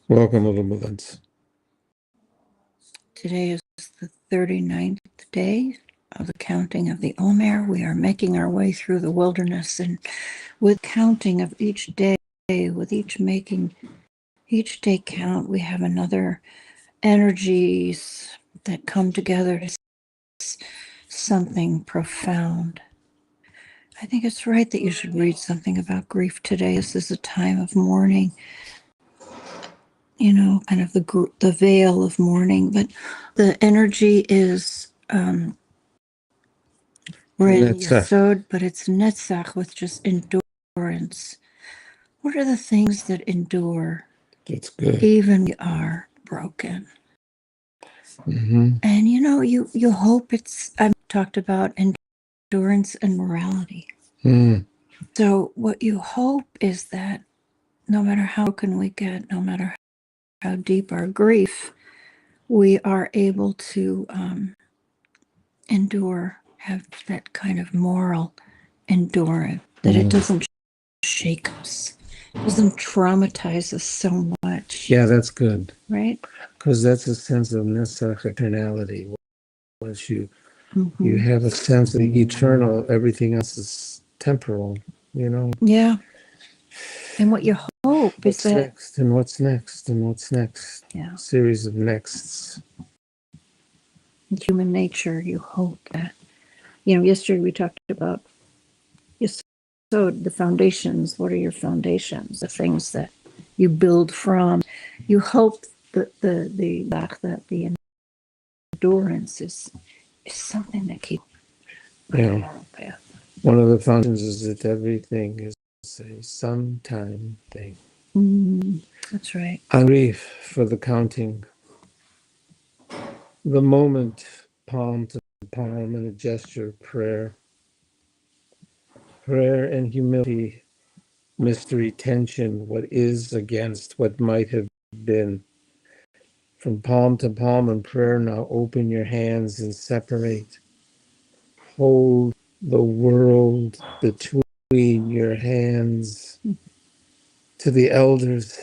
Welcome, little ones. Today is the 39th day of the counting of the Omer. We are making our way through the wilderness, and with counting of each day, with each day count, we have another energies that come together to something profound. I think it's right that you should read something about grief today. This is a time of mourning, kind of the veil of mourning, but the energy is we're in Yesod, but it's Netzach with just endurance. What are the things that endure? That's good. Even we are broken. Mm-hmm. And you hope I've talked about endurance and morality. Mm. So what you hope is that no matter how broken we get, no matter how deep our grief, we are able to endure, have that kind of moral endurance, that it doesn't shake us, doesn't traumatize us so much. Yeah, that's good. Right? Because that's a sense of Netzach eternality. Once you have a sense of the eternal, everything else is temporal, Yeah. And what you hope What's is that next, and what's next, and what's next? Yeah. A series of nexts. In human nature, you hope that. Yesterday we talked about the foundations. What are your foundations? The things that you build from. You hope that the endurance is something that keeps. Yeah. One of the foundations is that everything is a sometime thing. That's right. On grief for the counting, the moment, palm to palm, and a gesture of prayer and humility, mystery, tension, what is against what might have been. From palm to palm in prayer, now open your hands and separate. Hold the world between your hands. To the elders,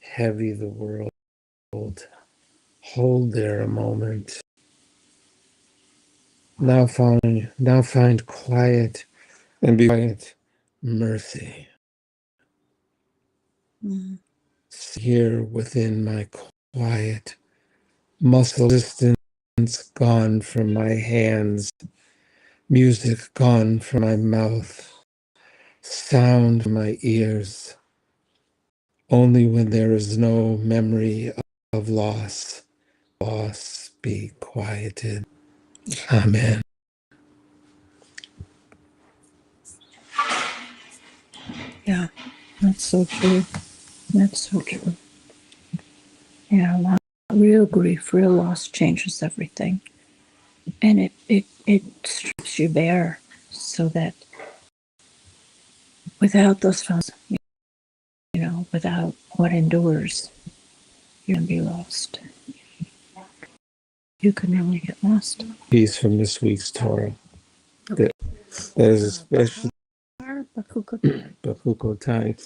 heavy the world. Hold there a moment. Now find quiet and be quiet. Mercy. Here within my quiet, muscle distance gone from my hands, music gone from my mouth, sound from my ears. Only when there is no memory of loss be quieted. Amen. Yeah, that's so true. That's so true. Yeah, real grief, real loss changes everything. And it strips you bare so that without those funds, without what endures, you're going to be lost. You can really get lost. Piece from this week's Torah. Okay. That is especially Bachukotai.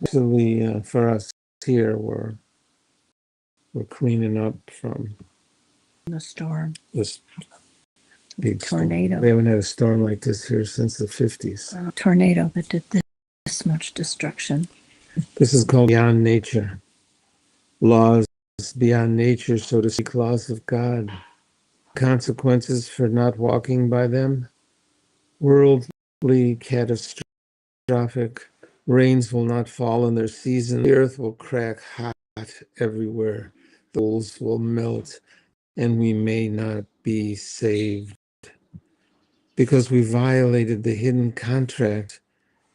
Especially for us here, we're cleaning up from the storm. This big tornado. Storm. We haven't had a storm like this here since the 50s. A tornado that did this much destruction. This is called beyond nature. Laws beyond nature, so to speak, laws of God. Consequences for not walking by them. Worldly, catastrophic. Rains will not fall in their season. The earth will crack hot everywhere. The poles will melt, and we may not be saved. Because we violated the hidden contract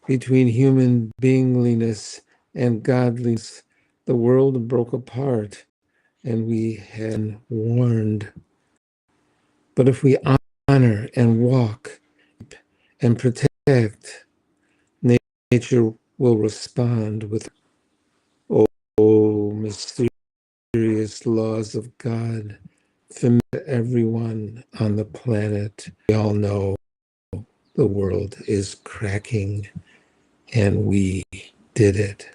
between human beingness and godliness, the world broke apart, and we had warned. But if we honor and walk and protect, nature will respond with, oh, mysterious laws of God, familiar to everyone on the planet. We all know the world is cracking, and we did it.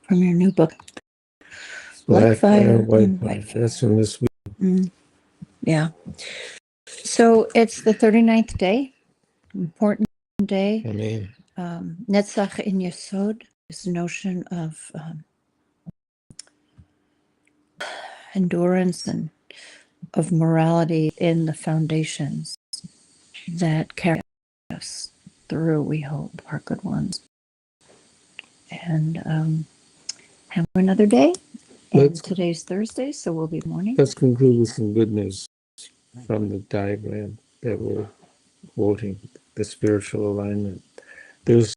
from your new book. Black fire, and white white fire. That's from this week. Yeah. So it's the 39th day, important day. I mean, Netzach in Yesod, this notion of endurance and of morality in the foundations that carry us through, we hope, our good ones. And have another day. And today's Thursday, so we'll be morning. Let's conclude with some good news from the diagram that we're quoting, the spiritual alignment. There's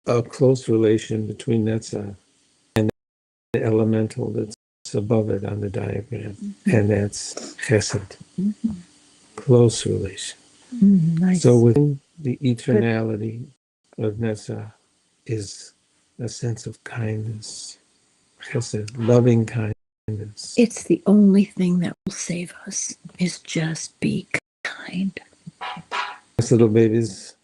a close relation between Netzach and the elemental that's above it on the diagram, and that's Chesed. Close relation. Nice. So within the eternality of Netzach is a sense of kindness, Chesed, loving kindness. It's the only thing that will save us, is just be kind. This little babies.